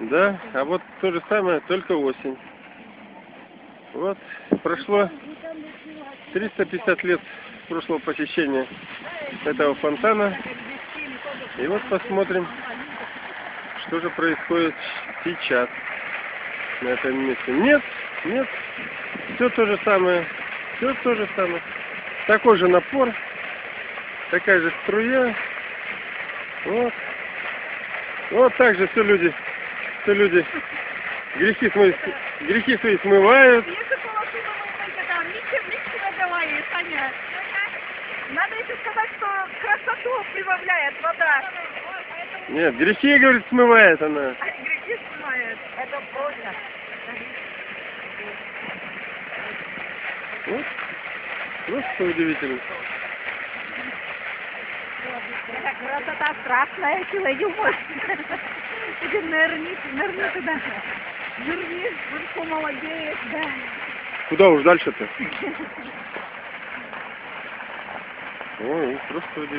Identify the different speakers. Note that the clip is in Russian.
Speaker 1: Да, а вот то же самое, только осень. Вот, прошло 350 лет с прошлого посещения этого фонтана. И вот посмотрим, что же происходит сейчас на этом месте. Нет, нет, все то же самое, все то же самое. Такой же напор, такая же струя. Вот. Вот так же все люди грехи свои смывают.
Speaker 2: Надо еще сказать, что красоту прибавляет вода.
Speaker 1: Нет, грехи, говорит, смывает она.
Speaker 2: Грехи смывает. Это просто.
Speaker 1: Вот. Просто удивительно.
Speaker 2: Красота страшная, сила-юмор. Иди нырни туда. Нырни, высоко молодеешь, да.
Speaker 1: Куда уж дальше-то? Ой, просто удивительно.